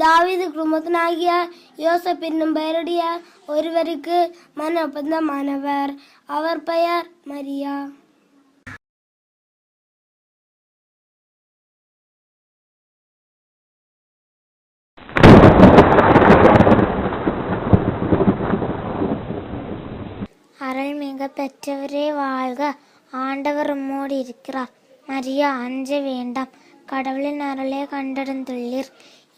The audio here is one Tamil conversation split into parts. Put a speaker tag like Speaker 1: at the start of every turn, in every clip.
Speaker 1: தாவீது குடும்பத்தினாகிய யோசப் என்னும் பெயருடைய ஒருவருக்கு மன ஒப்பந்தமானவர். அவர் பெயர் மரியா.
Speaker 2: அருள்மிக பெற்றவரே வாழ்க, ஆண்டவர் உம்மோடு இருக்கிறார். மரியா, அஞ்ச வேண்டாம், கடவுளின் அருளை கண்டடைந்துள்ளீர்.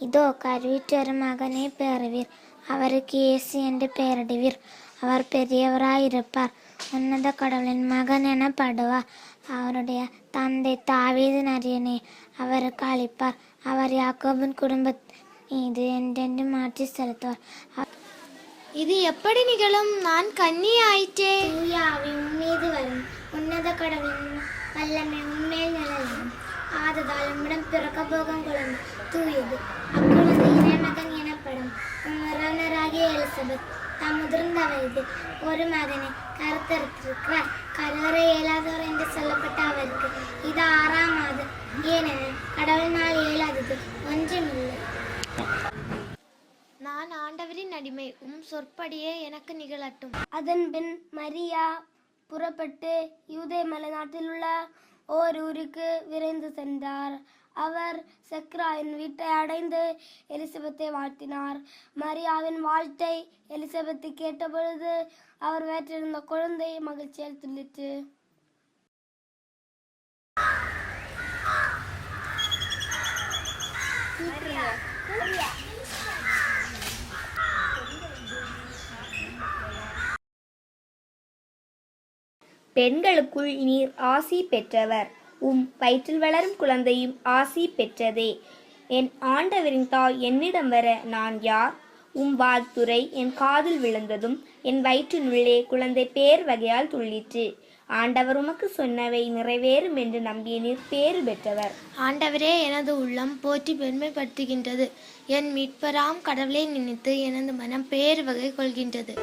Speaker 2: இதோ கருவிற்று வரும் மகனை பெறுவீர். அவருக்கு இயேசு என்று பெயரிடுவீர். அவர் பெரியவராயிருப்பார், உன்னத கடவுளின் மகன் எனப்படுவார். அவருடைய தந்தை தாவீதின் அரியணை அவருக்கு அளிப்பார். அவர் யாக்கோபின் குடும்ப மீது என்றென்று மாற்றி செலுத்துவார்.
Speaker 3: இது எப்படி நிகழும்? நான் கன்னி ஆயிற்றே.
Speaker 2: தூயாவி உம்மீது வரும், உன்னத கடவுளின் வல்லமை உண்மையில் நிழலும். ஆததால் உம்மிடம் பிறக்க போகும் குழந்தை தூயது. அக்குழந்தை இறைமகன் எனப்படும். உம் உறவினராகிய எலிசபெத் தாம் முதிர்ந்த வயது ஒரு மகனை கருத்தரித்திருக்கிறார். கருவறை இயலாதவர் என்று சொல்லப்பட்ட அவருக்கு இது 6ஆம் மாதம். ஏனெனில் கடவுளினால் இயலாதது ஒன்றுமில்லை.
Speaker 3: நான் ஆண்டவரின் அடிமை, உம் சொற்படியே எனக்கு நிகழட்டும்.
Speaker 1: அதன் பின் மரியா புறப்பட்டு யூதேய மலைநாட்டில் உள்ள ஓர் ஊருக்கு விரைந்து சென்றார். அவர் செக்ராயின் வீட்டை அடைந்து எலிசபெத்தை வாழ்த்தினார். மரியாவின் வாழ்த்தை எலிசபெத்து கேட்டபொழுது அவர் வயிற்றிருந்த குழந்தை மகிழ்ச்சியால் துள்ளிற்று.
Speaker 4: பெண்களுக்குள் நீர் ஆசி பெற்றவர், உம் வயிற்றில் வளரும் குழந்தையும் ஆசி பெற்றதே. என் ஆண்டவரின் தாய் என்னிடம் வர நான் யார்? உம் வாழ்த்துரை என் காதில் விழுந்ததும் என் வயிற்றினுள்ளே குழந்தை பேர் வகையால் துள்ளிற்று. ஆண்டவர் உமக்கு சொன்னவை நிறைவேறும் என்று நம்பிய நீர் பேறு பெற்றவர்.
Speaker 3: ஆண்டவரே, எனது உள்ளம் போற்றி பெருமைப்படுத்துகின்றது. என் மீட்பராம் கடவுளை நினைத்து எனது மனம் பேறு வகை கொள்கின்றது.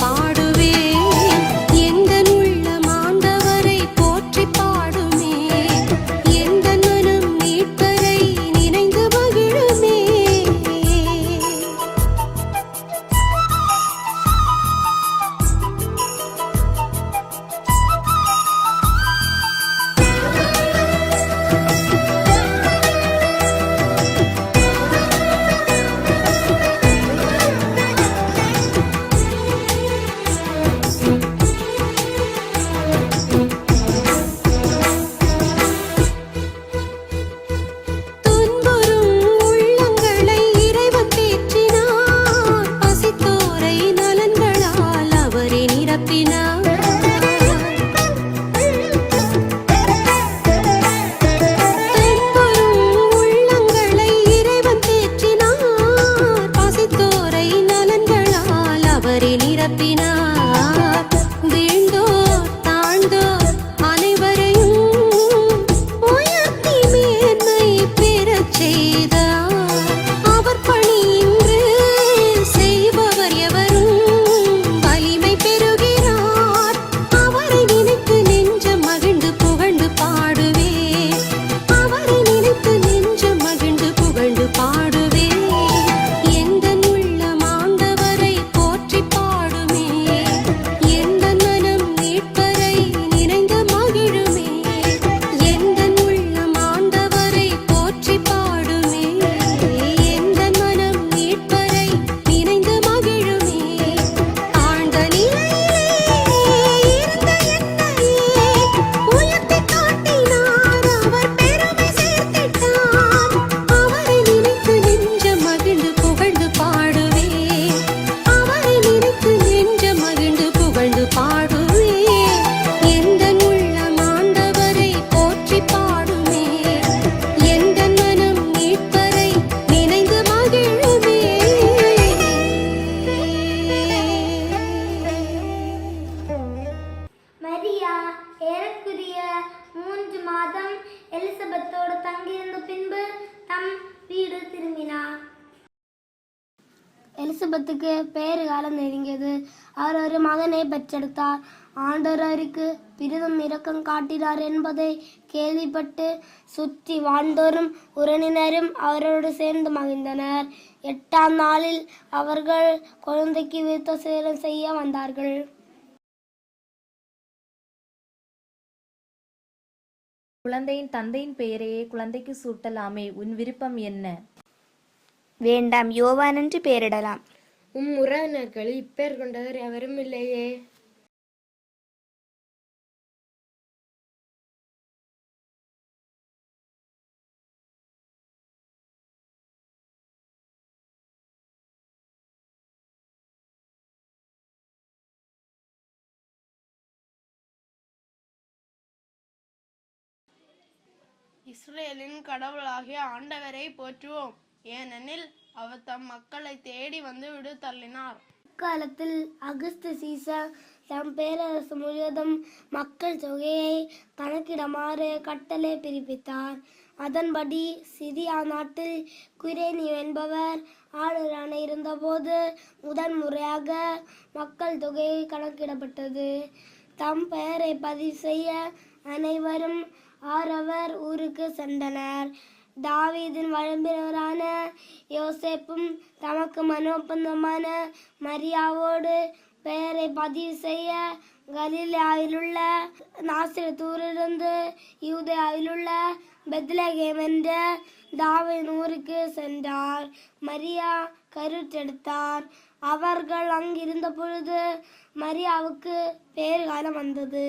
Speaker 5: பாடுவேன். எந்த
Speaker 1: எலிசபெத்துக்கு பேறு காலம் நெருங்கியது. அவர் ஒரு மகனை பெற்றெடுத்தார். ஆண்டவர் அவருக்கு பெரிதும் இரக்கம் காட்டினார் என்பதை கேள்விப்பட்டு சுற்றி வாழ்ந்தோரும் உறவினரும் அவரோடு சேர்ந்து மகிழ்ந்தனர். 8ஆம் நாளில் அவர்கள் குழந்தைக்கு விருத்த சேதனம் செய்ய வந்தார்கள்.
Speaker 5: குழந்தையின் தந்தையின் பெயரையே குழந்தைக்கு சூட்டலாமே, உன் விருப்பம் என்ன?
Speaker 4: வேண்டாம், யோவான் என்று பெயரிடலாம்.
Speaker 3: உறவினர்களில் இப்பேர் கொண்டவர் எவரும் இல்லையே.
Speaker 6: இஸ்ரேலின் கடவுளாகிய ஆண்டவரை போற்றுவோம், ஏனெனில் அவர் தம் மக்களை தேடி வந்து விடுதள்ளினார்.
Speaker 1: இக்காலத்தில் அகஸ்து சீசர் தம் பேரரசு முழுவதும் மக்கள் தொகையை கணக்கிடுமாறு கட்டளை பிறப்பித்தார். அதன்படி சிரியா நாட்டில் குரேனியோ என்பவர் ஆளுநரான இருந்தபோது முதன்முறையாக மக்கள் தொகை கணக்கிடப்பட்டது. தம் பெயரை பதிவு செய்ய அனைவரும் அவரவர் ஊருக்கு சென்றனர். தாவீதின் வளம்பினவரான யோசேப்பும் தமக்கு மனோபந்தமான மரியாவோடு பெயரை பதிவு செய்ய கலிலேயாவிலுள்ள நாசரேத்திலிருந்து யூதேயாவிலுள்ள பெத்லகேம் என்ற தாவீதின் ஊருக்கு சென்றார். மரியா கருத்தெடுத்தார். அவர்கள் அங்கிருந்த பொழுது மரியாவுக்கு பேறு காலம் வந்தது.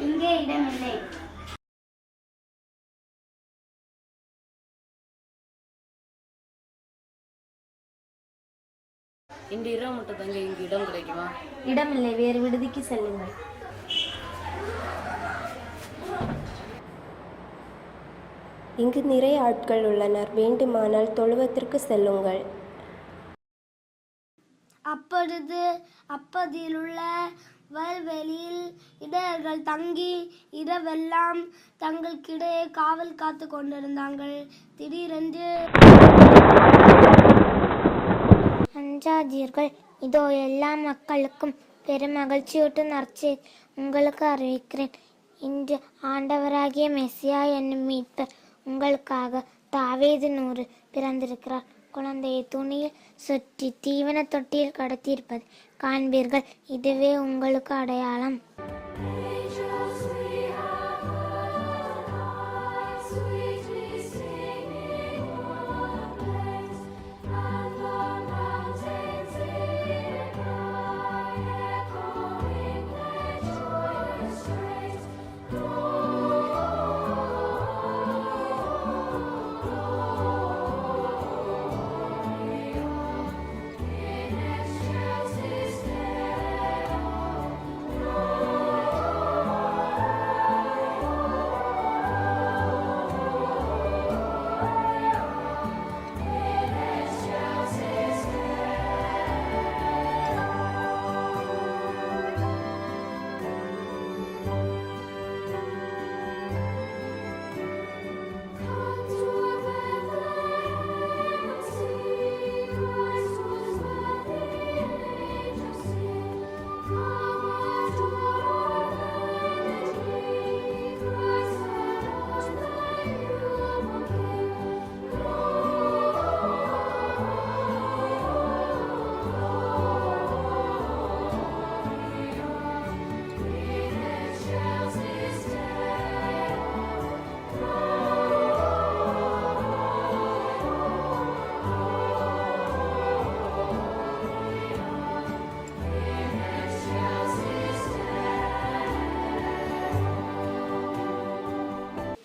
Speaker 2: இங்கே இடமில்லை.
Speaker 7: இன்று இரவு மட்டும் தங்க இங்கு இடம் கிடைக்குமா?
Speaker 5: இடமில்லை, வேறு விடுதிக்கு செல்லுங்கள்.
Speaker 8: இங்கு நிறைய ஆட்கள் உள்ளனர், வேண்டுமானால் தொழுவத்திற்கு செல்லுங்கள்.
Speaker 1: அப்பொழுது அப்பதிலுள்ள வயல்வெளியில் இடையர்கள் தங்கி இரவெல்லாம் தங்களுக்கிடையே காவல் காத்து கொண்டிருந்தார்கள். திடீரென்று,
Speaker 2: அஞ்சாதீர்கள், இதோ எல்லா மக்களுக்கும் பெருமகிழ்ச்சியூட்டும் நற்செய்தி உங்களுக்கு அறிவிக்கிறேன். இன்று ஆண்டவராகிய மெசியா என்னும் மீட்பர் உங்களுக்காக தாவீதின் ஊர் பிறந்திருக்கிறார். குழந்தையை துணியில் சுற்றி தீவன தொட்டியில் கடத்தியிருப்பது காண்பீர்கள். இதுவே உங்களுக்கு அடையாளம்.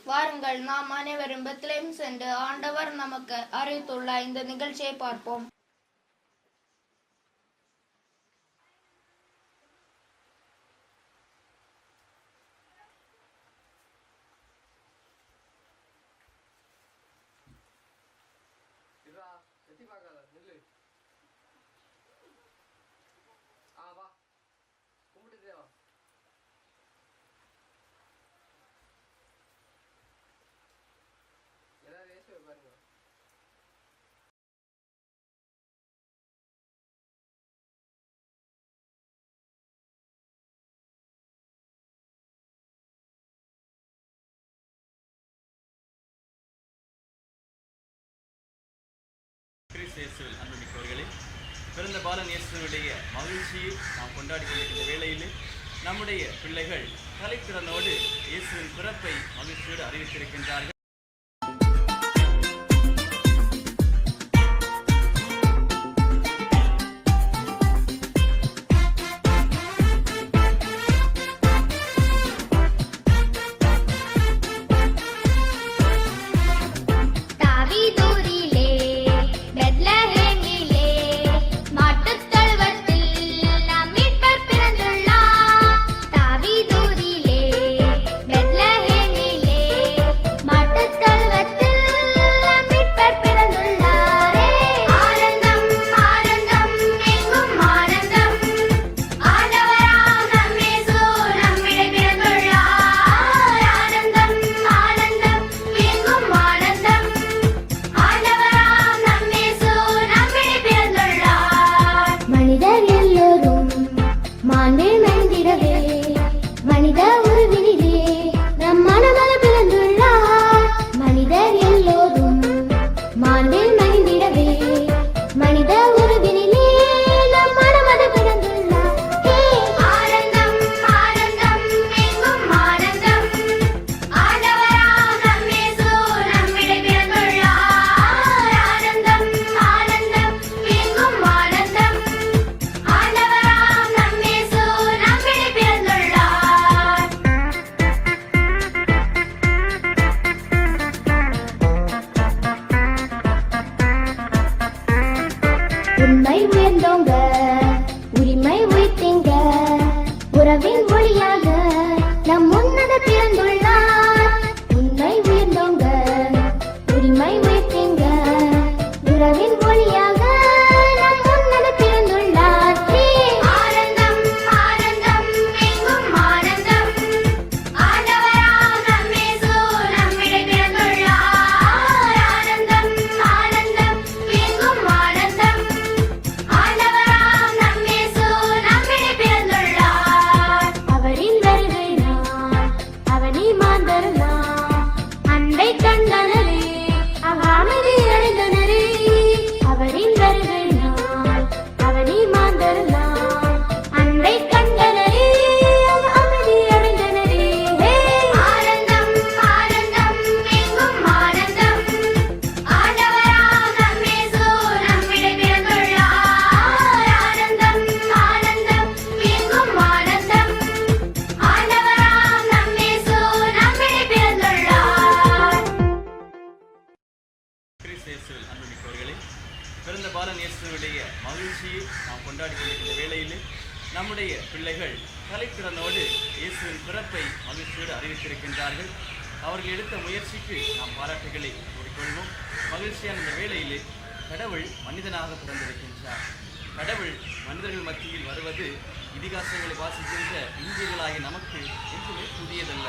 Speaker 6: வாருங்கள், நாம் அனைவரும் பெத்லெஹேம் சென்று ஆண்டவர் நமக்கு அறிவித்துள்ள இந்த நிகழ்ச்சியை பார்ப்போம்.
Speaker 9: கிறிஸ்தேசுவில் அன்புமிக்கவர்களே, பிறந்த பாலன் இயேசுவினுடைய மகிழ்ச்சியை நாம் கொண்டாடி கொண்டிருக்கின்ற வேளையில் நம்முடைய பிள்ளைகள் கலைத்திறனோடு இயேசுவின் பிறப்பை மகிழ்ச்சியோடு அறிவித்திருக்கின்றார்கள்.
Speaker 2: உண்மை உயர்ந்தோங்க, உரிமை உயிர்த்தீங்க, உறவின் மொழியாக நம் உன்னத பிறந்துள்ளார். உண்மை உயர்ந்தோங்க, உரிமை உயிர்த்தீங்க, உறவின் மொழியாக நம் உன்னத பிறந்துள்ளார். ஆனந்தம் ஆனந்தம் எங்கும் ஆனந்தம், ஆண்டவராம் நம் இயேசு நம்மிடை பிறந்துள்ளார். ஆனந்தம் ஆனந்தம் எங்கும் ஆனந்தம், ஆண்டவராம் நம் இயேசு நம்மிடை பிறந்துள்ளார். அவரின் வருகை நாள் அவனி மாந்தர் நாள், அன்பை கண்டனரே அமைதி அடைந்தனரே. அவரின் வருகை நாள் அவனி மாந்தர் நாள், அன்பை கண்டனரே அமைதி அடைந்தனரே. ஆனந்தம் ஆனந்தம் எங்கும் ஆனந்தம், ஆண்டவராம் நம் இயேசு நம்மிடை பிறந்துள்ளார். ஆனந்தம் ஆனந்தம் எங்கும் ஆனந்தம், ஆண்டவராம் நம் இயேசு நம்மிடை பிறந்துள்ளார்.
Speaker 9: கிறிஸ்தேசுவில் அன்புமிக்கவர்களே, பிறந்த பாலன் இயேசுவினுடைய மகிழ்ச்சியை நாம் கொண்டாடி கொண்டிருக்கின்ற வேளையில் நம்முடைய பிள்ளைகள் கலைத்திறனோடு இயேசுவின் பிறப்பை மகிழ்ச்சியோடு அறிவித்திருக்கின்றார்கள். அவர்கள் எடுத்த முயற்சிக்கு நாம் பாராட்டுகளை கூறிக்கொள்வோம். மகிழ்ச்சியான இந்த வேளையிலே கடவுள் மனிதனாக பிறந்திருக்கின்றார். கடவுள் மனிதர்கள் மத்தியில் வருவது இதிகாசங்களை வாசிக்கின்ற இந்தியர்களாகிய நமக்கு என்றுமே புதியதல்ல.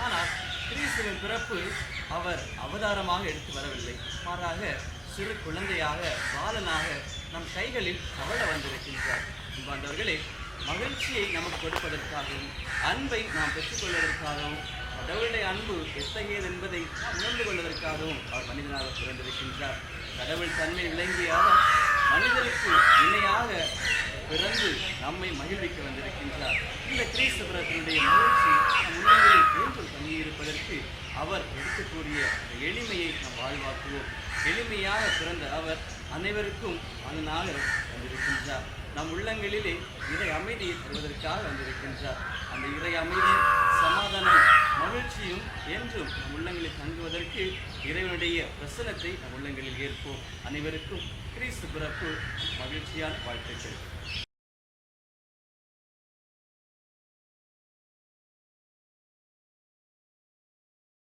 Speaker 9: ஆனால் கிறிஸ்துவின் பிறப்பு அவர் அவதாரமாக எடுத்து வரவில்லை, மாறாக சிறு குழந்தையாக பாலனாக நம் கைகளில் தவழ வந்திருக்கின்றார். அன்பார்ந்தவர்களே, மகிழ்ச்சியை நமக்கு கொடுப்பதற்காகவும் அன்பை நாம் பெற்றுக்கொள்வதற்காகவும் கடவுளுடைய அன்பு எத்தகையது என்பதை உணர்ந்து கொள்வதற்காகவும் அவர் மனிதனாக பிறந்திருக்கின்றார். கடவுள் தன்மை விளங்கிய அவர் மனிதனுக்கு இணையாக பிறந்து நம்மை மகிழ்விக்க வந்திருக்கின்றார். இந்த கிறிஸ்து பிறப்பினுடைய மகிழ்ச்சி நம் உள்ளங்களில் தேர்தல் தங்கியிருப்பதற்கு அவர் எடுக்கக்கூடிய எளிமையை நாம் வாழ்வாக்குவோம். எளிமையாக பிறந்த அவர் அனைவருக்கும் மகனாக வந்திருக்கின்றார். நம் உள்ளங்களிலே இறை அமைதியை தருவதற்காக வந்திருக்கின்றார். அந்த இறை அமைதி, சமாதானம், மகிழ்ச்சியும் என்றும் நம் உள்ளங்களில் தங்குவதற்கு இறைவனுடைய பிரசனத்தை நம் உள்ளங்களில் ஏற்போம். அனைவருக்கும் கிறிஸ்து பிறப்பு மகிழ்ச்சியான வாழ்த்துக்கள்.